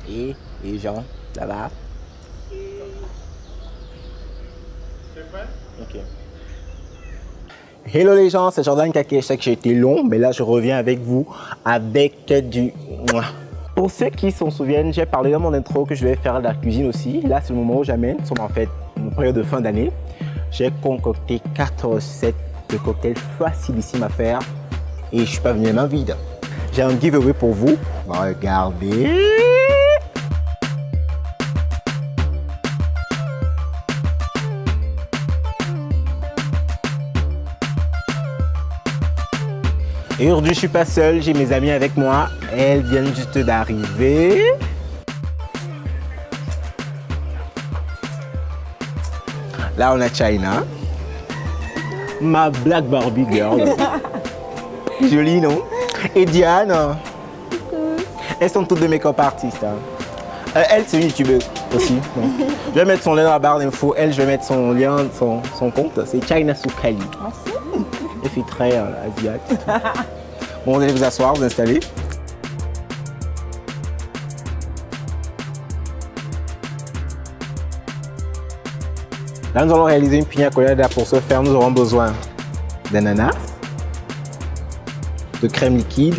Et les gens, ça va? C'est prêt? Ok. Hello les gens, c'est Jordan Kake. Je sais que j'ai été long, mais là je reviens avec vous avec du... Pour ceux qui s'en souviennent, j'ai parlé dans mon intro que je vais faire de la cuisine aussi. Là, c'est le moment où j'amène, nous sommes en fait une période de fin d'année. J'ai concocté 4 recettes de cocktails facilissimmes à faire et je suis pas venu les mains vides. J'ai un giveaway pour vous. Regardez. Et aujourd'hui, je suis pas seul, j'ai mes amis avec moi. Elles viennent juste d'arriver. Là, on a China. Ma Black Barbie Girl. Jolie, non? Et Diane. Elles sont toutes de make-up artistes. Hein. Elle, c'est une youtubeuse aussi. Donc. Je vais mettre son lien dans la barre d'infos. Elle, je vais mettre son lien, son compte. C'est China Soukali. Merci. Elle fait très asiatique. Bon, vous allez vous asseoir, vous installer. Là, nous allons réaliser une piña colada. Pour ce faire, nous aurons besoin d'ananas, de crème liquide,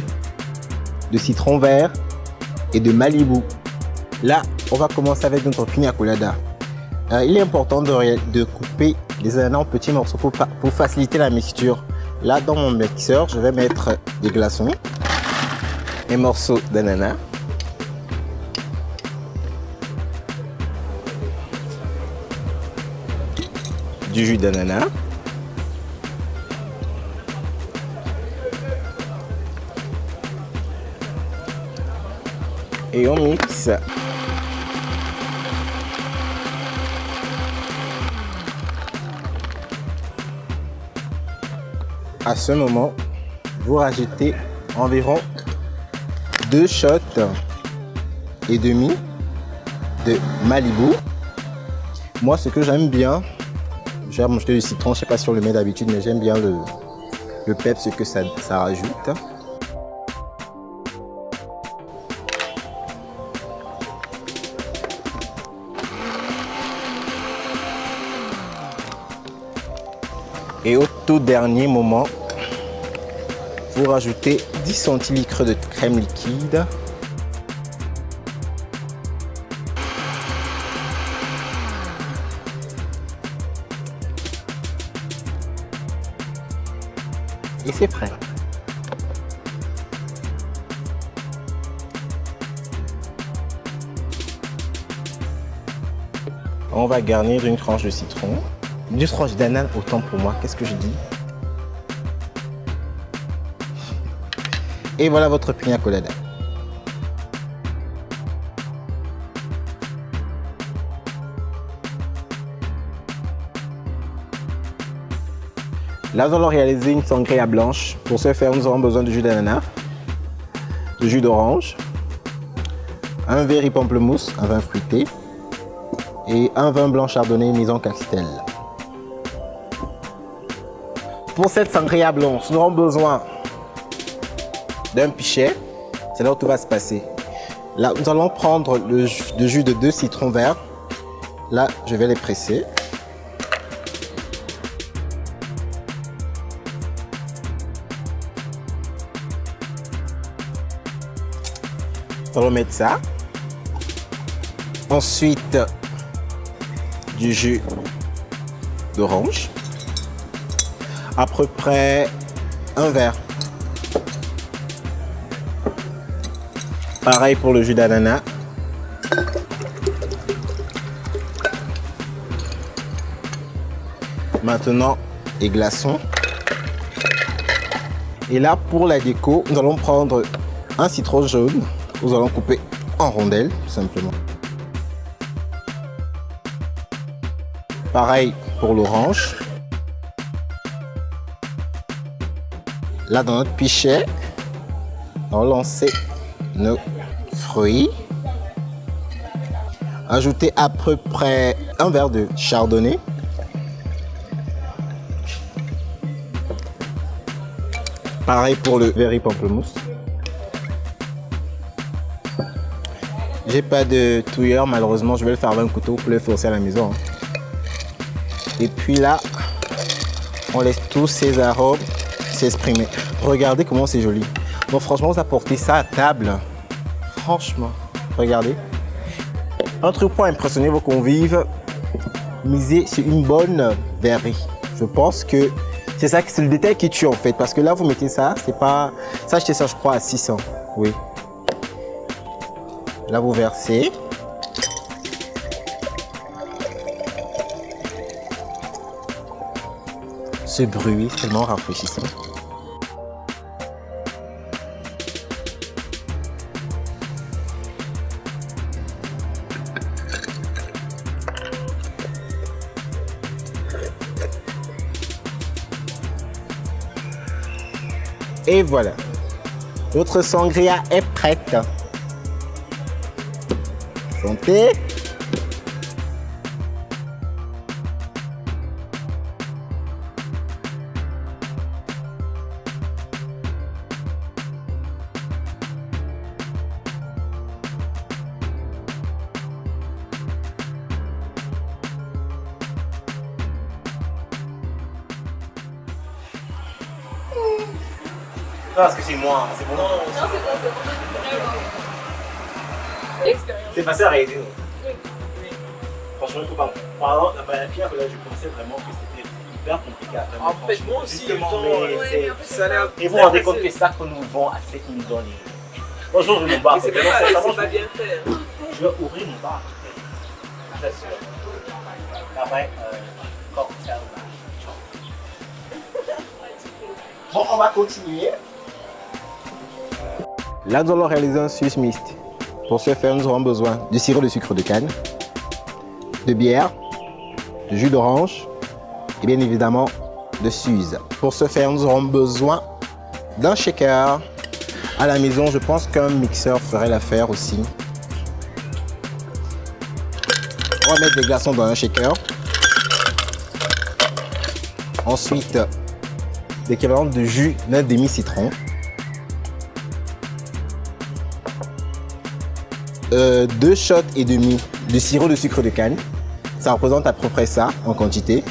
de citron vert et de Malibu. Là, on va commencer avec notre piña colada. Il est important de couper les ananas en petits morceaux pour faciliter la mixture. Là, dans mon mixeur, je vais mettre des glaçons, un morceau d'ananas, du jus d'ananas, et on mixe. À ce moment, vous rajoutez environ 2 shots et demi de Malibu. Moi, ce que j'aime bien, j'ai rajouté du citron, je ne sais pas si on le met d'habitude, mais j'aime bien le peps que ça rajoute. Et au tout dernier moment, vous rajoutez 10 centilitres de crème liquide. Et c'est prêt. On va garnir d'une tranche de citron. Une tranche d'ananas, autant pour moi. Qu'est-ce que je dis? Et voilà votre piña colada. Là, nous allons réaliser une sangria blanche. Pour ce faire, nous aurons besoin de jus d'ananas, de jus d'orange, un verre pamplemousse, un vin fruité, et un vin blanc chardonnay mis en castel. Pour cette sangria blanche, nous aurons besoin d'un pichet. C'est là où tout va se passer. Là, nous allons prendre le jus de 2 citrons verts. Là, je vais les presser. Nous allons mettre ça. Ensuite, du jus d'orange. À peu près un verre. Pareil pour le jus d'ananas. Maintenant, les glaçons. Et là, pour la déco, nous allons prendre un citron jaune. Nous allons couper en rondelles, tout simplement. Pareil pour l'orange. Là, dans notre pichet, on va lancer nos fruits. Ajouter à peu près un verre de chardonnay. Pareil pour le verre pamplemousse. J'ai pas de touilleur, malheureusement, je vais le faire avec un couteau pour le faire aussi à la maison. Et puis là, on laisse tous ces arômes s'exprimer. Regardez comment c'est joli. Donc franchement, vous apportez ça à table. Franchement, regardez. Un truc pour impressionner vos convives, misez sur une bonne verrerie. Je pense que c'est le détail qui tue en fait. Parce que là, vous mettez ça, c'est pas... Ça, acheté ça, je crois, à 600. Oui. Là, vous versez. Ce bruit, c'est tellement rafraîchissant. Et voilà. Votre sangria est prête. Santé. Parce que c'est moi, c'est bon. Non, c'est bon, c'est bon. L'expérience. C'est facile à réaliser. Oui. Franchement, il faut pas. Par exemple, la banane pierre, là, je pensais vraiment que c'était hyper compliqué à faire. En fait, moi aussi, justement, genre, mais ouais, c'est- mais en fait, ça a l'air. Et vous vous rendez compte que ça qu'on nous vend à 7 000 $. Bonjour, je me barre. C'est Vraiment, pas, sincèrement, c'est pas bien fait. je vais ouvrir mon bar. Je t'assure. Après, cocktail. Bon, on va continuer. Là, nous allons réaliser un Swiss Mist. Pour ce faire, nous aurons besoin de sirop de sucre de canne, de bière, de jus d'orange et bien évidemment de Suze. Pour ce faire, nous aurons besoin d'un shaker. À la maison, je pense qu'un mixeur ferait l'affaire aussi. On va mettre des glaçons dans un shaker. Ensuite, l'équivalent de jus d'un demi-citron. 2 shots et demi de sirop de sucre de canne. Ça représente à peu près ça en quantité.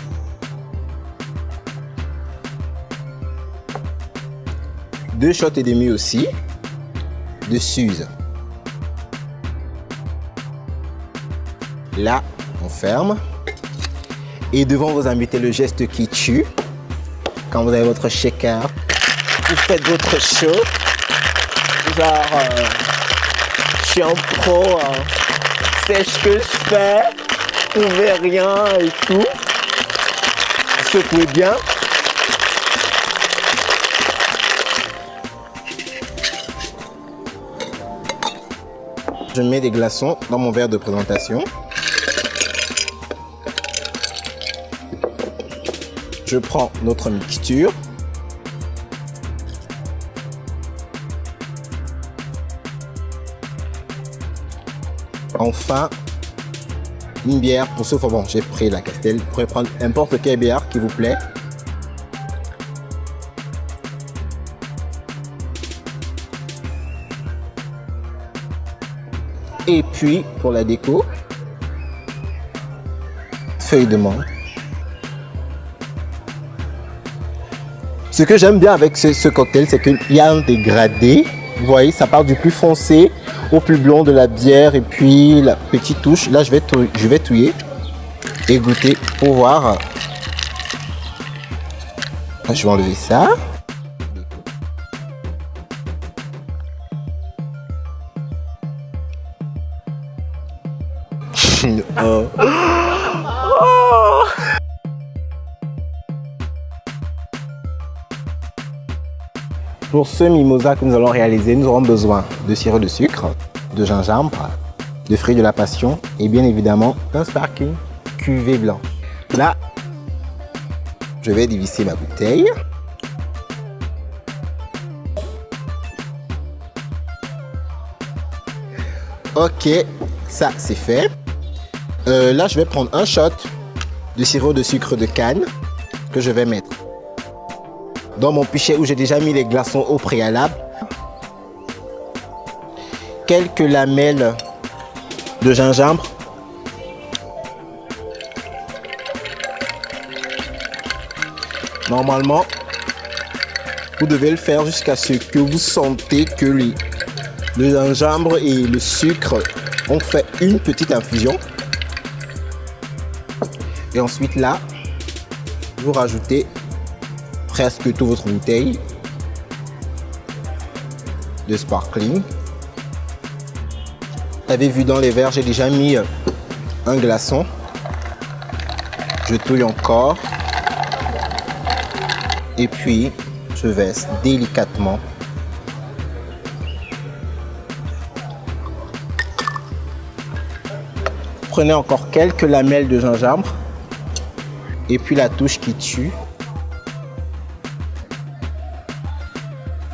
Deux shots et demi aussi de Suze. Là, on ferme. Et devant vos invités, le geste qui tue. Quand vous avez votre shaker, vous faites votre show. Genre, je suis un pro, c'est ce que je fais, vous pouvez rien et tout. Secouez bien. Je mets des glaçons dans mon verre de présentation. Je prends notre mixture. Enfin, une bière pour ceux, bon, j'ai pris la Castel. Vous pourrez prendre n'importe quelle bière qui vous plaît. Et puis, pour la déco, feuille de menthe. Ce que j'aime bien avec ce cocktail, c'est qu'il y a un dégradé. Vous voyez, ça part du plus foncé au plus blond de la bière et puis la petite touche. Là, je vais touiller et goûter pour voir. Je vais enlever ça. Oh. Pour ce mimosa que nous allons réaliser, nous aurons besoin de sirop de sucre, de gingembre, de fruits de la passion et bien évidemment d'un sparkling cuvée blanc. Là, je vais dévisser ma bouteille. Ok, ça c'est fait. Là, je vais prendre un shot de sirop de sucre de canne que je vais mettre dans mon pichet où j'ai déjà mis les glaçons au préalable. Quelques lamelles de gingembre. Normalement, vous devez le faire jusqu'à ce que vous sentez que le gingembre et le sucre ont fait une petite infusion. Et ensuite là, vous rajoutez presque toute votre bouteille de sparkling. Vous avez vu dans les verres, j'ai déjà mis un glaçon. Je touille encore. Et puis, je verse délicatement. Prenez encore quelques lamelles de gingembre. Et puis la touche qui tue.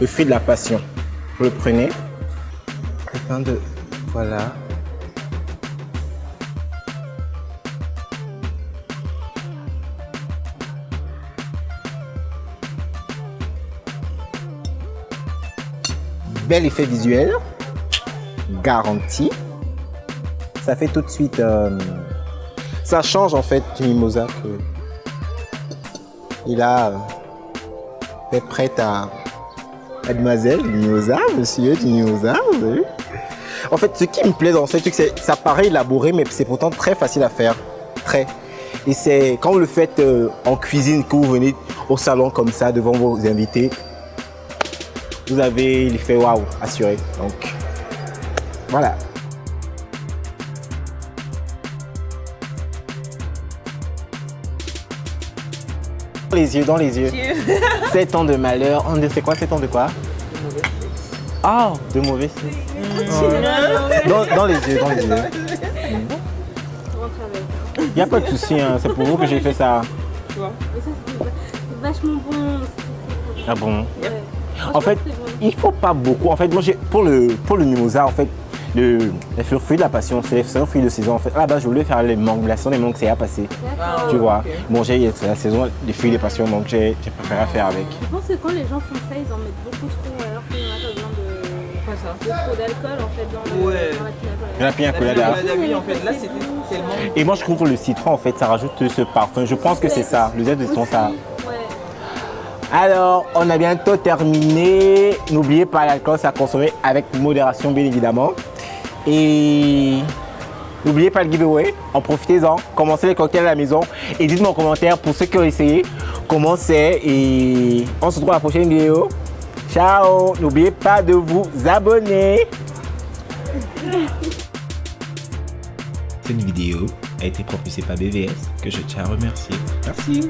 Le fruit de la passion. Vous le prenez. Voilà. Bel effet visuel, garanti. Ça fait tout de suite, ça change en fait du mimosa que il a fait prête à mademoiselle du mimosa, monsieur du mimosa, vous avez vu? En fait, ce qui me plaît dans ce truc, c'est ça paraît élaboré, mais c'est pourtant très facile à faire, très. Et c'est quand vous le faites en cuisine, que vous venez au salon comme ça devant vos invités. Vous avez l'effet waouh assuré. Donc, voilà. Dans les yeux. 7 ans de malheur. C'est quoi 7 ans de quoi? Ah, de mauvais. Dans les yeux, dans les yeux. Il n'y a pas de souci, hein. C'est pour vous que j'ai fait ça. Tu vois? Mais ça, c'est vachement bon. Ah bon? Ouais. En fait, il faut pas beaucoup. En fait, moi, pour le mimosa, en fait, les fruits de la passion, c'est un fruit de saison. En fait, là-bas, je voulais faire les mangues. La saison des mangues, c'est à passer. Tu vois. Okay. Bon, c'est la saison des fruits de passion, donc j'ai préféré faire avec. Je pense que quand les gens font ça, ils en mettent beaucoup trop, alors qu'il y en a pas besoin de trop d'alcool, en fait, dans la pina colada. La pina colada. Oui, en fait, là, c'était tellement... Et moi, je trouve que le citron, en fait, ça rajoute ce parfum. Je pense que c'est ça. Le zeste de citron, ça... Alors, on a bientôt terminé. N'oubliez pas, l'alcool, c'est à consommer avec modération, bien évidemment. Et n'oubliez pas le giveaway. En profitez-en. Commencez les cocktails à la maison. Et dites-moi en commentaire pour ceux qui ont essayé comment c'est. Et on se retrouve à la prochaine vidéo. Ciao. N'oubliez pas de vous abonner. Cette vidéo a été propulsée par BVS, que je tiens à remercier. Merci.